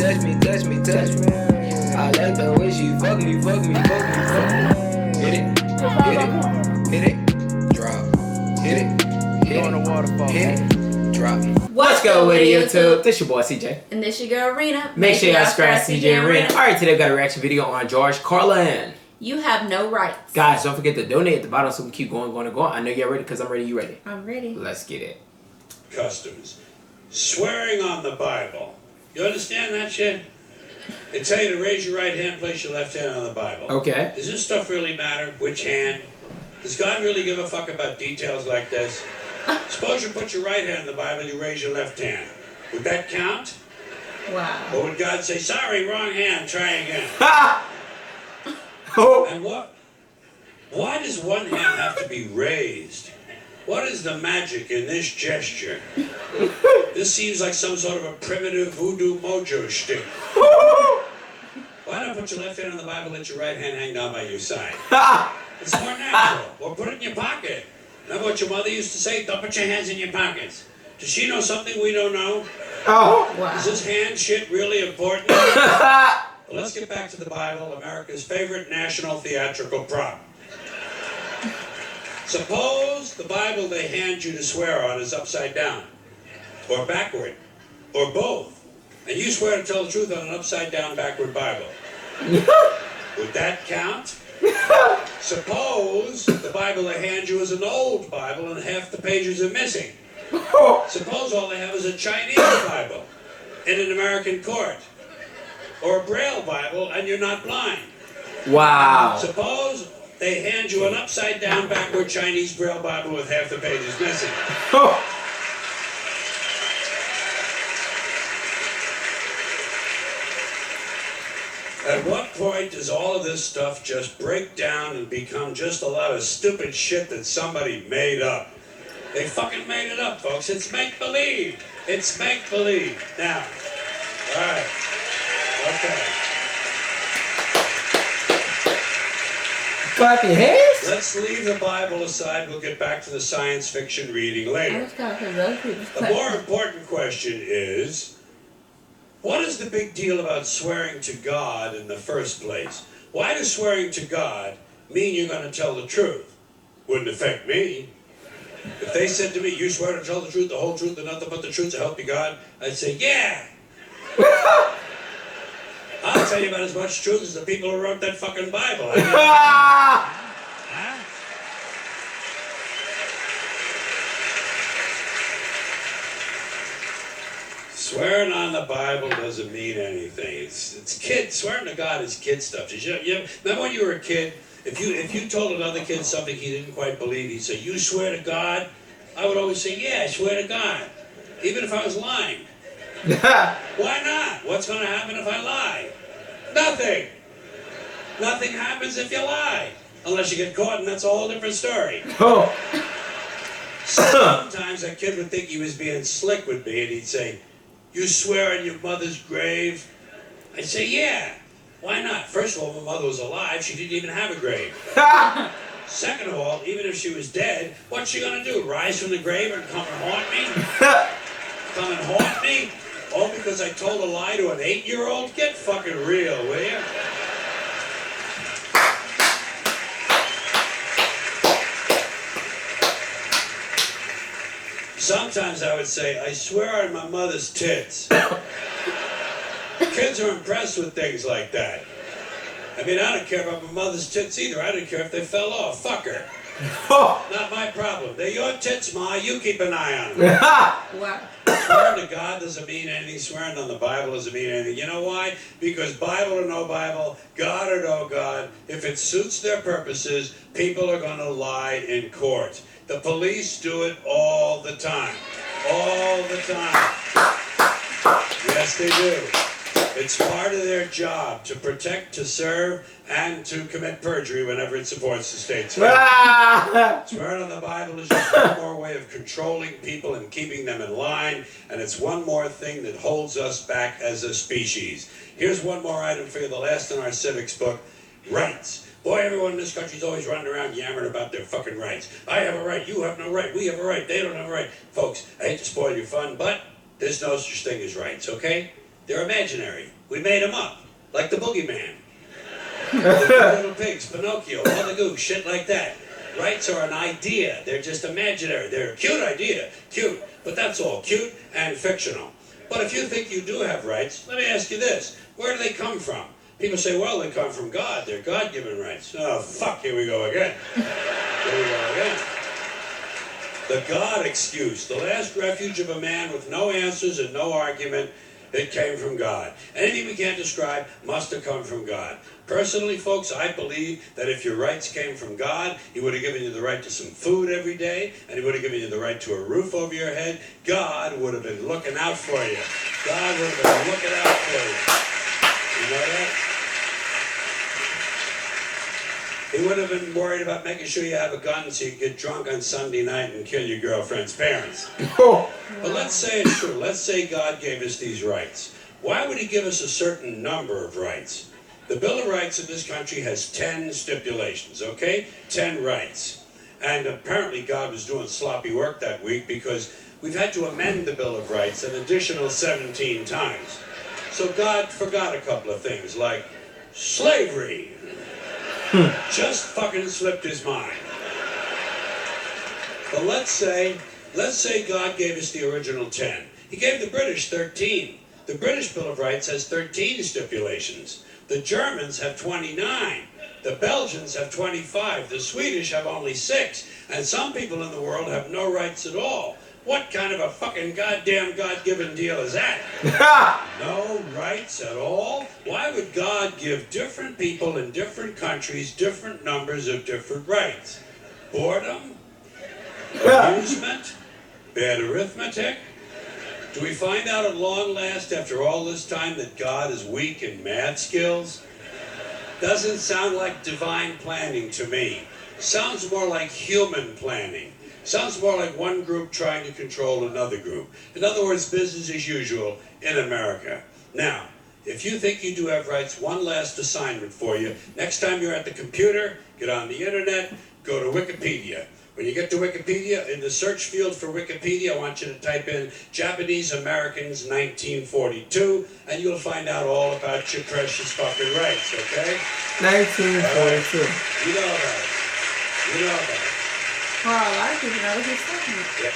touch me, touch me, touch me. I like the way she fuck me, fuck me, fuck me, fuck me. Hit it, hit it, hit it, drop. Hit it, hit it, hit it, drop. What's good with YouTube? This your boy CJ. And this your girl RINA. Make sure y'all subscribe to CJ and RINA. Alright, today we got a reaction video on George Carlin. You have no rights. Guys, don't forget to donate at the bottom so we can keep going. I know you're ready because I'm ready. You ready? I'm ready. Let's get it. Customs. Swearing on the Bible. You understand that shit? They tell you to raise your right hand, place your left hand on the Bible. Okay. Does this stuff really matter? Which hand? Does God really give a fuck about details like this? Suppose you put your right hand on the Bible and you raise your left hand. Would that count? Wow. Or would God say, sorry, wrong hand, try again? And what? Why does one hand have to be raised? What is the magic in this gesture? This seems like some sort of a primitive voodoo mojo shtick. Why not put your left hand on the Bible and let your right hand hang down by your side? It's more natural. Or put it in your pocket. Remember what your mother used to say? Don't put your hands in your pockets. Does she know something we don't know? Oh. Wow. Is this hand shit really important? Well, let's get back to the Bible, America's favorite national theatrical prop. Suppose the Bible they hand you to swear on is upside down, or backward, or both, and you swear to tell the truth on an upside down, backward Bible. Would that count? Suppose the Bible they hand you is an old Bible and half the pages are missing. Suppose all they have is a Chinese Bible in an American court, or a Braille Bible and you're not blind. Wow. Suppose they hand you an upside-down, backward Chinese Braille Bible with half the pages missing. At what point does all of this stuff just break down and become just a lot of stupid shit that somebody made up? They fucking made it up, folks. It's make-believe. It's make-believe. Now, all right. Okay. Clap your hands? Let's leave the Bible aside. We'll get back to the science fiction reading later. The more important question is, what is the big deal about swearing to God in the first place? Why does swearing to God mean you're going to tell the truth? Wouldn't affect me. If they said to me, you swear to tell the truth, the whole truth, and nothing but the truth to help you God, I'd say, yeah. I'll tell you about as much truth as the people who wrote that fucking Bible. Swearing on the Bible doesn't mean anything. It's kid. Swearing to God is kid stuff. Remember when you were a kid? If you told another kid something he didn't quite believe, he'd say, "You swear to God?" I would always say, "Yeah, I swear to God," even if I was lying. Why not? What's going to happen if I lie? Nothing. Nothing happens if you lie. Unless you get caught, and that's a whole different story. Oh. Sometimes a kid would think he was being slick with me, and he'd say, "You swear on your mother's grave?" I'd say, "Yeah. Why not? First of all, my mother was alive. She didn't even have a grave. Second of all, even if she was dead, what's she going to do? Rise from the grave and come and haunt me? Come and haunt me? All because I told a lie to an 8-year-old? Get fucking real, will you? Sometimes I would say, "I swear on my mother's tits." Kids are impressed with things like that. I mean, I don't care about my mother's tits either. I don't care if they fell off. Fuck her. Not my problem. They're your tits, Ma. You keep an eye on them. Wow. Swearing to God doesn't mean anything. Swearing on the Bible doesn't mean anything. You know why? Because Bible or no Bible, God or no God, if it suits their purposes, people are going to lie in court. The police do it all the time. All the time. Yes, they do. It's part of their job to protect, to serve, and to commit perjury whenever it supports the state's faith. Swearing on the Bible is just one more way of controlling people and keeping them in line, and it's one more thing that holds us back as a species. Here's one more item for you, the last in our civics book, rights. Boy, everyone in this country is always running around yammering about their fucking rights. I have a right, you have no right, we have a right, they don't have a right. Folks, I hate to spoil your fun, but there's no such thing as rights, okay? They're imaginary. We made them up, like the boogeyman. The Little Pigs, Pinocchio, Mother Goose, shit like that. Rights are an idea. They're just imaginary. They're a cute idea. Cute. But that's all. Cute and fictional. But if you think you do have rights, let me ask you this. Where do they come from? People say, well, they come from God. They're God-given rights. Oh, fuck, here we go again. Here we go again. The God excuse. The last refuge of a man with no answers and no argument. It came from God. Anything we can't describe must have come from God. Personally, folks, I believe that if your rights came from God, He would have given you the right to some food every day, and He would have given you the right to a roof over your head. God would have been looking out for you. God would have been looking out for you. You know that? He would have been worried about making sure you have a gun so you can get drunk on Sunday night and kill your girlfriend's parents. But let's say it's true. Let's say God gave us these rights. Why would He give us a certain number of rights? The Bill of Rights in this country has 10 stipulations, okay? 10 rights. And apparently God was doing sloppy work that week because we've had to amend the Bill of Rights an additional 17 times. So God forgot a couple of things like slavery. Just fucking slipped His mind. But let's say God gave us the original 10. He gave the British 13. The British Bill of Rights has 13 stipulations. The Germans have 29. The Belgians have 25. The Swedish have only 6. And some people in the world have no rights at all. What kind of a fucking goddamn God-given deal is that? No rights at all? Why would God give different people in different countries different numbers of different rights? Boredom? Amusement? Bad arithmetic? Do we find out at long last after all this time that God is weak in math skills? Doesn't sound like divine planning to me. Sounds more like human planning. Sounds more like one group trying to control another group. In other words, business as usual in America. Now, if you think you do have rights, one last assignment for you. Next time you're at the computer, get on the internet, go to Wikipedia. When you get to Wikipedia, in the search field for Wikipedia, I want you to type in Japanese Americans 1942, and you'll find out all about your precious fucking rights, okay? 1942. You know about it. You know about it. Carl, a lot of people know what he's talking about.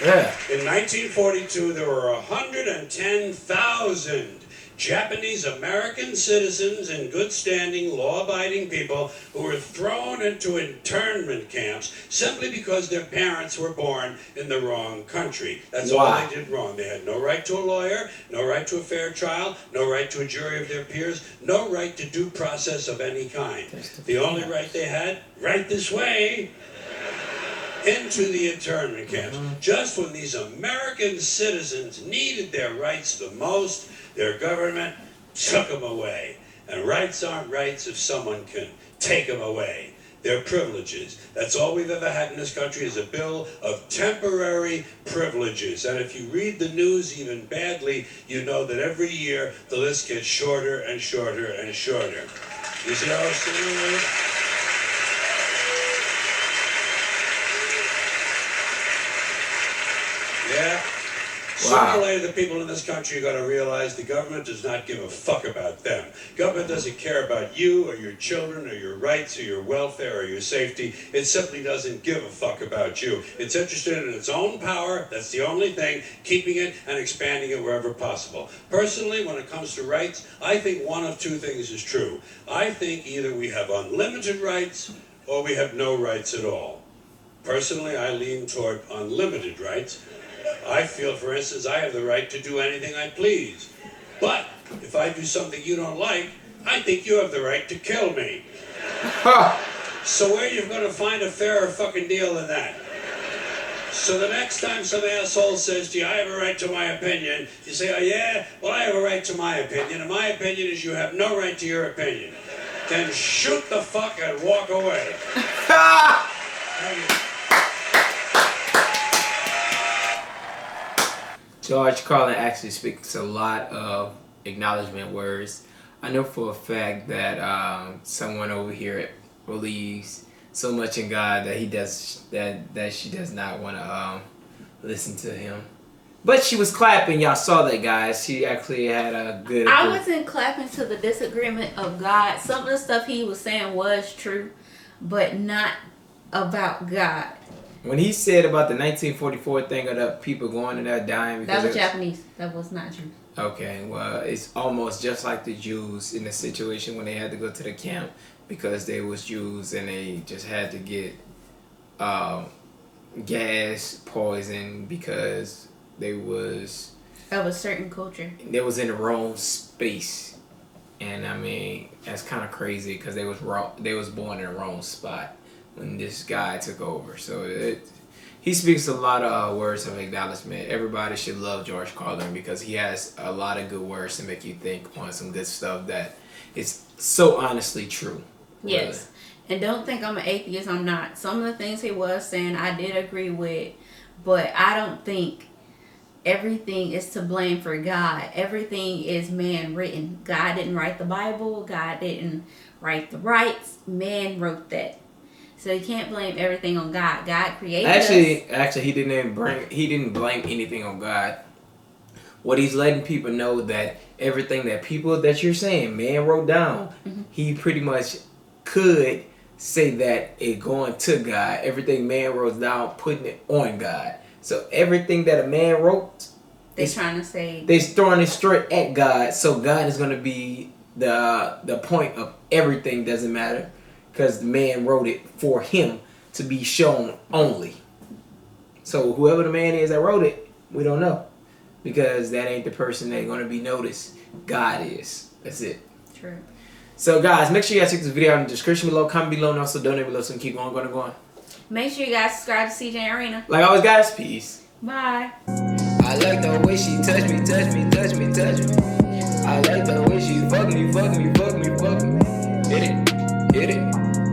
Yeah. In 1942, there were 110,000 Japanese American citizens and good standing, law-abiding people who were thrown into internment camps simply because their parents were born in the wrong country. That's all they did wrong. They had no right to a lawyer, no right to a fair trial, no right to a jury of their peers, no right to due process of any kind. The only right they had, right this way, into the internment camps. Just when these American citizens needed their rights the most, their government took them away. And rights aren't rights if someone can take them away. They're privileges. That's all we've ever had in this country is a bill of temporary privileges. And if you read the news even badly, you know that every year the list gets shorter and shorter and shorter. You see how it's doing? Yeah. Sooner or later, the people in this country are going to realize the government does not give a fuck about them. Government doesn't care about you or your children or your rights or your welfare or your safety. It simply doesn't give a fuck about you. It's interested in its own power. That's the only thing, keeping it and expanding it wherever possible. Personally, when it comes to rights, I think one of two things is true. I think either we have unlimited rights or we have no rights at all. Personally, I lean toward unlimited rights. I feel, for instance, I have the right to do anything I please. But if I do something you don't like, I think you have the right to kill me. So where are you going to find a fairer fucking deal than that? So the next time some asshole says to you, I have a right to my opinion, you say, oh yeah? Well, I have a right to my opinion, and my opinion is you have no right to your opinion. Then shoot the fuck and walk away. George Carlin actually speaks a lot of acknowledgement words. I know for a fact that someone over here believes so much in God that he does that she does not want to listen to him. But she was clapping. Y'all saw that, guys. She actually had a good... I wasn't clapping to the disagreement of God. Some of the stuff he was saying was true, but not about God. When he said about the 1944 thing of the people going in there dying... because that was Japanese. That was not true. Okay, well, it's almost just like the Jews in the situation when they had to go to the camp because they was Jews and they just had to get gas poison because they was... of a certain culture. They was in the wrong space. And I mean, that's kind of crazy because they was born in the wrong spot when this guy took over. So he speaks a lot of words of acknowledgement. Everybody should love George Carlin because he has a lot of good words to make you think on some good stuff that is so honestly true. Yes. And don't think I'm an atheist. I'm not. Some of the things he was saying I did agree with, but I don't think everything is to blame for God. Everything is man written. God didn't write the Bible. God didn't write the rights. Man wrote that. So you can't blame everything on God. God created us. Actually, he didn't blame anything on God. What he's letting people know that everything that people that you're saying, man wrote down, he pretty much could say that it going to God. Everything man wrote down, putting it on God. So everything that a man wrote, they're trying to say they're throwing it straight at God. So God is going to be the point of everything. Doesn't matter. Because the man wrote it for him to be shown only. So whoever the man is that wrote it, we don't know. Because that ain't the person that's going to be noticed. God is. That's it. True. So guys, make sure you guys check this video out in the description below. Comment below and also donate below so we can keep going. Make sure you guys subscribe to CJ and RINA. Like always, guys, peace. Bye. I like the way she touch me. I like the way she fuck me.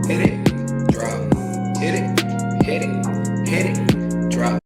Hit it, drop. Hit it, drop.